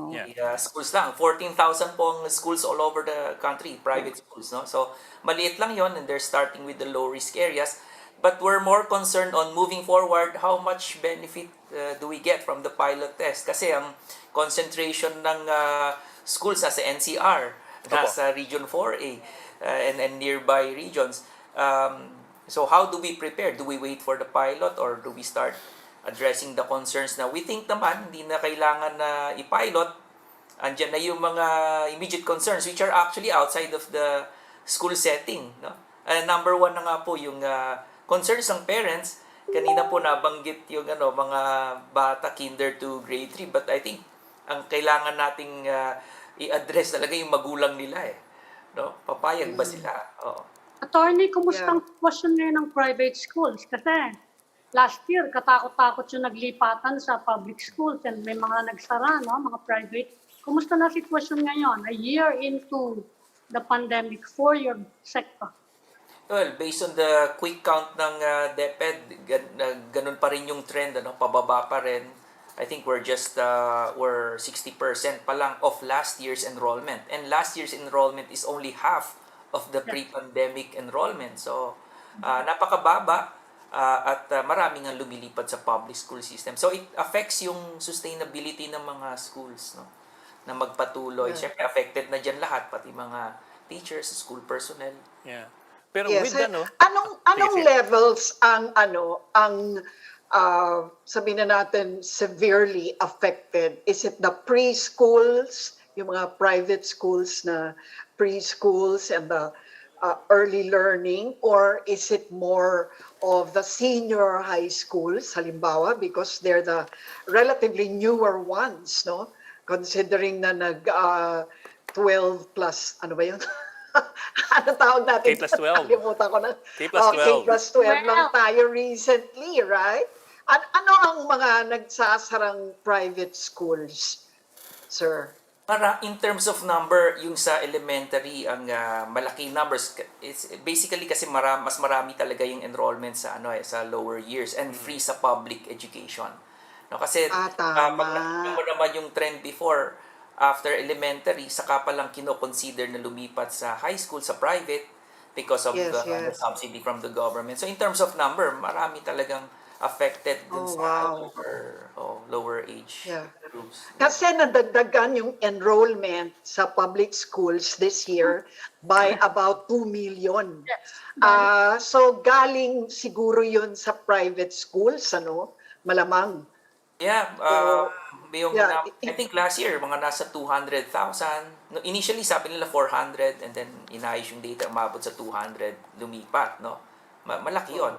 schools lang. 14,000 pong schools all over the country, private schools, no? So, maliit lang yon, and they're starting with the low-risk areas. But we're more concerned on moving forward, how much benefit do we get from the pilot test? Kasi ang concentration ng schools nasa NCR, nasa Region 4A, and nearby regions. So how do we prepare? Do we wait for the pilot or do we start addressing the concerns na we think naman hindi na kailangan na i-pilot? Andiyan na yung mga immediate concerns which are actually outside of the school setting. No? Number one na nga po yung concerns ng parents. Kanina po nabanggit yung mga bata kinder to grade 3, but I think ang kailangan nating i-address talaga yung magulang nila no? Papayag ba sila? Oo. Attorney, kumusta ang sitwasyon ngayon ng private schools? Kasi last year, katakot-takot yung naglipatan sa public schools and may mga nagsara, no? Mga private. Kumusta na sitwasyon ngayon? A year into the pandemic for your sector? Well, based on the quick count ng DepEd, ganun pa rin yung trend, pababa pa rin. I think we're 60% pa lang of last year's enrollment. And last year's enrollment is only half of the pre-pandemic enrollment. So, napakababa at maraming ang lumilipad sa public school system. So, it affects yung sustainability ng mga schools. No? na magpatuloy. Yeah. Siyempre, affected na dyan lahat, pati mga teachers, school personnel. Yeah. Pero Yes. with ano, Anong sige. levels ang sabihin na natin severely affected? Is it the preschools, yung mga private schools na preschools and the early learning, or is it more of the senior high schools, halimbawa, because they're the relatively newer ones, no? Considering na 12 plus, ano ba yun? Ano tawag natin? K plus 12. Nakalimutan ko na. K plus Oh, 12. K plus 12 lang 12. tayo recently, right? Ano ang mga nagsasarang private schools, sir? Para in terms of number, yung sa elementary, ang malaki numbers, it's basically kasi mas marami talaga yung enrollment sa sa lower years and free sa public education. No, kasi Tama. pag nakita mo naman yung trend before, after elementary, saka pa lang kino-consider na lumipat sa high school, sa private, because of Yes, the yes. subsidy from the government. So in terms of number, marami talagang affected dun Oh, sa wow. lower age Yeah. groups. Kasi nadagdagan yung enrollment sa public schools this year by about 2 million. So galing siguro yun sa private schools, malamang. Yeah, Yeah, I think last year, mga nasa 200,000. No, initially, sabi nila 400 and then inayos yung data, umabot sa 200, lumipat, no? Malaki yun.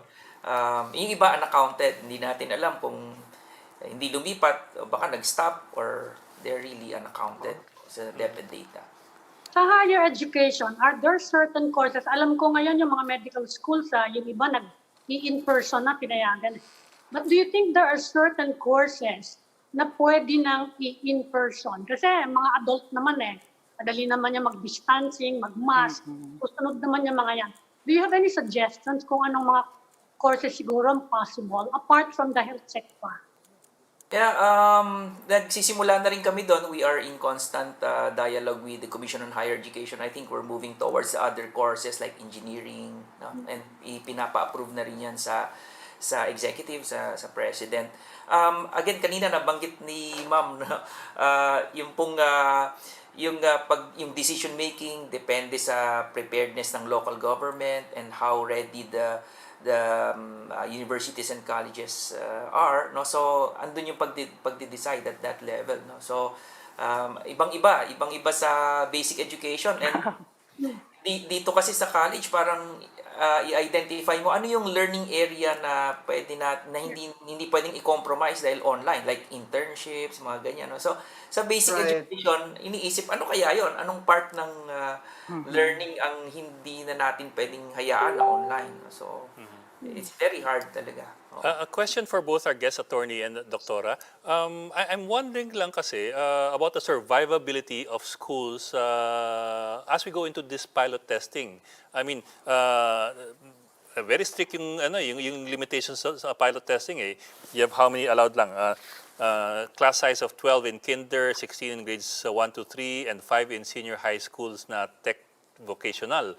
Yung iba unaccounted, hindi natin alam kung hindi lumipat, o baka nag-stop or they're really unaccounted sa DepEd data. Sa higher education, are there certain courses? Alam ko ngayon yung mga medical schools, yung iba nag-i-in-person na pinayagan. But do you think there are certain courses na pwede nang i-in-person? Kasi mga adult naman madali naman yung mag-distancing, mag-mask, susunod naman yung mga yan. Do you have any suggestions kung anong mga courses siguro ang possible apart from the health sector? Yeah, nagsisimula na rin kami doon. We are in constant dialogue with the Commission on Higher Education. I think we're moving towards other courses like engineering, no? And ipinapa-approve na rin yan sa executive, sa president. Again, kanina nabanggit ni Ma'am, yung pong yung decision making depende sa preparedness ng local government and how ready the universities and colleges are, no? So andun yung pagde-decide at that level, no? So ibang-iba sa basic education, and dito kasi sa college parang i-identify mo ano yung learning area na pwede na hindi pwedeng i-compromise dahil online, like internships, mga ganyan, no? So sa basic Right. education, iniisip ano kaya yon, anong part ng learning ang hindi na natin pwedeng hayaan na online, no? So it's very hard talaga. A question for both our guest attorney and Doktora. I'm wondering lang kasi about the survivability of schools as we go into this pilot testing. I mean, very strict yung limitations sa pilot testing. You have how many allowed lang? Class size of 12 in kinder, 16 in grades 1 to 3, and 5 in senior high schools na tech vocational.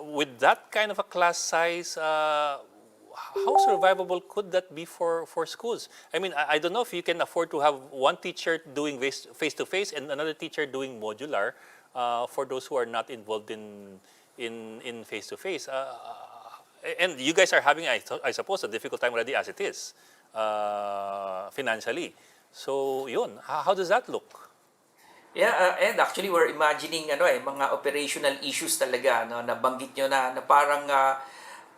With that kind of a class size, how survivable could that be for schools? I mean, I don't know if you can afford to have one teacher doing face-to-face and another teacher doing modular for those who are not involved in face-to-face. And you guys are having, I suppose, a difficult time already as it is financially. So, yun, how does that look? Yeah, and actually we're imagining mga operational issues talaga, no, nabanggit nyo na parang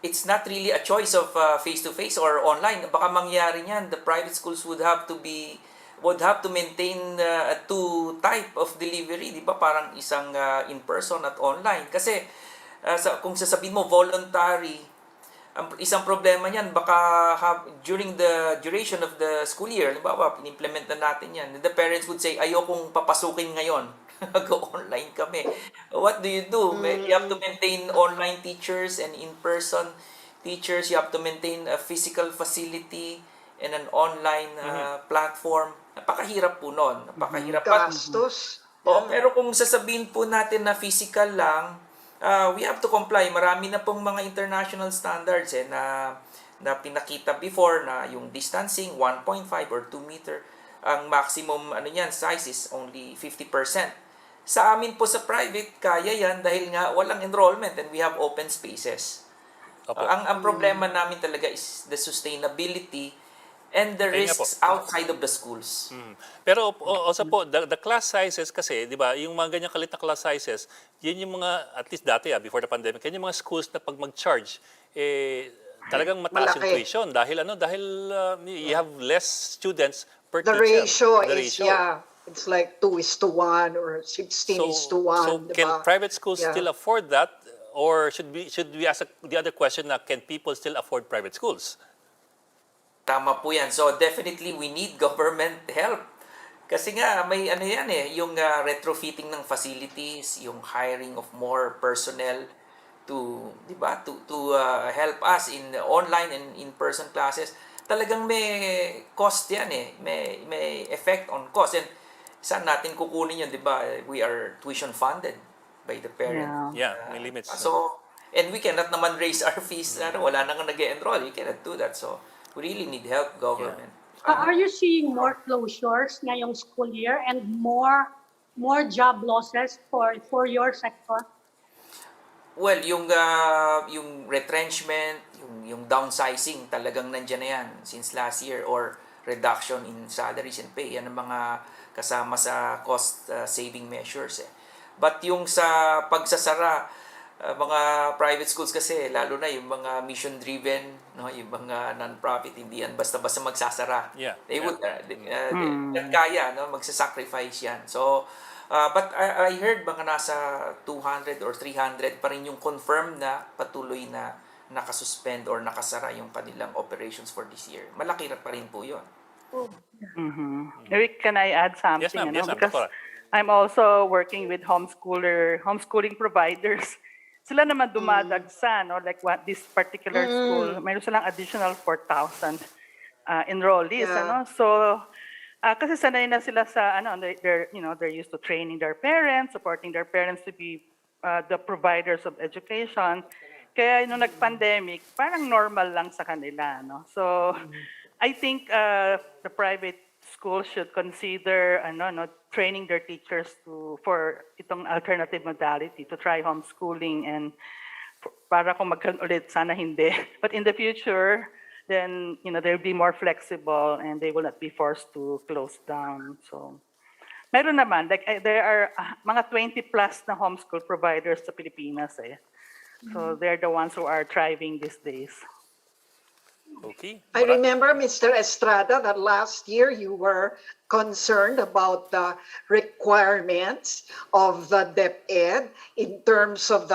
it's not really a choice of face-to-face or online. Baka mangyari niyan, the private schools would have to maintain two type of delivery, di ba? Parang isang in-person at online. Kasi kung sasabihin mo voluntary, isang problema niyan, baka during the duration of the school year, halimbawa, pinimplement na natin yan, the parents would say, ayokong papasukin ngayon, go-online kami. What do? You have to maintain online teachers and in-person teachers. You have to maintain a physical facility and an online platform. Napakahirap po nun. Napakahirap. Gastos. Pero kung sasabihin po natin na physical lang, we have to comply. Marami na pong mga international standards na pinakita before na yung distancing 1.5 or 2 meter. ang maximum ano niyan size is only 50%. Sa amin po sa private, kaya yan dahil nga walang enrollment and we have open spaces. Opo. Ang problema namin talaga is the sustainability and the Ayun nga po. risks outside of the schools. Pero also po, the class sizes kasi, di ba, yung mga ganyan kalit na class sizes, yun yung mga, at least dati before the pandemic, yun yung mga schools na pag mag-charge, talagang mataas yung Malaki. tuition. Dahil you have less students per The teacher. ratio The is, ratio. it's like 2:1 or 16:1. So can diba? private schools Yeah. still afford that? Or should we ask the other question na can people still afford private schools? Tama po yan. So definitely we need government help. Kasi nga may ano yan yung retrofitting ng facilities, yung hiring of more personnel to, 'di ba, to help us in the online and in-person classes. Talagang may cost yan may effect on cost. And saan natin kukunin yun, 'di ba? We are tuition funded by the parent. Yeah, may limits. So, and we cannot naman raise our fees. Wala nang nag-enroll. We cannot do that. So, we really need help, government. Are you seeing more closures ngayong school year and more job losses for your sector? Well, yung retrenchment, yung downsizing, talagang nandiyan na yan since last year, or reduction in salaries and pay. Yan ang mga kasama sa cost saving measures. But yung sa pagsasara, mga private schools kasi, lalo na yung mga mission-driven, no, yung mga non-profit, hindi yan basta-basta magsasara. Yeah. They would, kaya, no, magsasacrifice yan. So, but I heard mga nasa 200 or 300 pa rin yung confirmed na patuloy na nakasuspend or nakasara yung kanilang operations for this year. Malaki na pa rin po yun. Eric, can I add something? Yes, ma'am. Yes, ma'am. Because Doktora. I'm also working with homeschooling providers. Sila naman dumadagsa, no? Like this particular school, mayroon silang additional 4,000 enrollees, Yeah. ano? So, kasi sanay na sila sa they're used to training their parents, supporting their parents to be the providers of education. Kaya nung nag-pandemic, parang normal lang sa kanila, no? So, I think the private schools should consider training their teachers for itong alternative modality to try homeschooling, and para kung magkaroon ulit, sana hindi. But in the future, then they'll be more flexible and they will not be forced to close down. So meron naman, like there are mga 20 plus na homeschool providers sa Pilipinas So they're the ones who are thriving these days. Okay. I remember, Mr. Estrada, that last year you were concerned about the requirements of the DepEd in terms of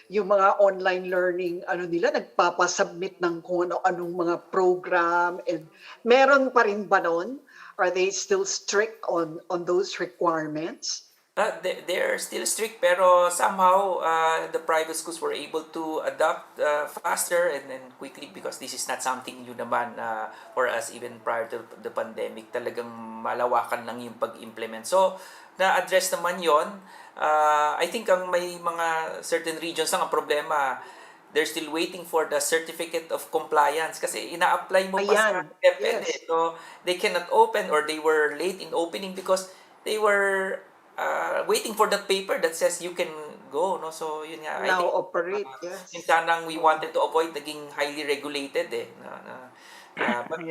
yung mga online learning, nagpapasubmit ng kung anong mga program, and meron pa rin ba nun? Are they still strict on those requirements? They're still strict, pero somehow the private schools were able to adapt faster and then quickly, because this is not something new naman for us even prior to the pandemic. Talagang malawakan lang yung pag-implement. So, na-address naman yon. I think ang may mga certain regions lang ang problema, they're still waiting for the certificate of compliance kasi ina-apply mo pa sa DepEd. Yes. So, they cannot open, or they were late in opening because they were waiting for that paper that says you can go, no? So yun nga, I Now think operate, yes. yung sanang we wanted to avoid naging highly regulated but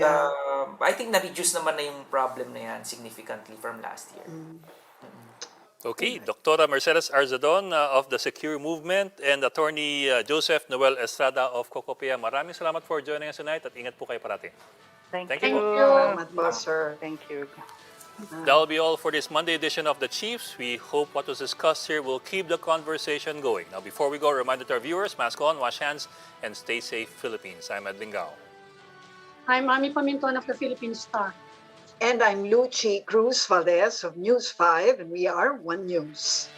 I think na-reduce naman na yung problem na yan significantly from last year. Okay, Dr. Mercedes Arzadon of the Secure Movement and Attorney Joseph Noel Estrada of Cocopia. Maraming salamat for joining us tonight at ingat po kayo parati. Thank Thank you. you. Salamat po, sir. Thank you. That will be all for this Monday edition of The Chiefs. We hope what was discussed here will keep the conversation going. Now, before we go, a reminder to our viewers, mask on, wash hands, and stay safe, Philippines. I'm Edwin Gao. I'm Mami Paminton of the Philippine Star. And I'm Lucy Cruz Valdez of News 5, and we are One News.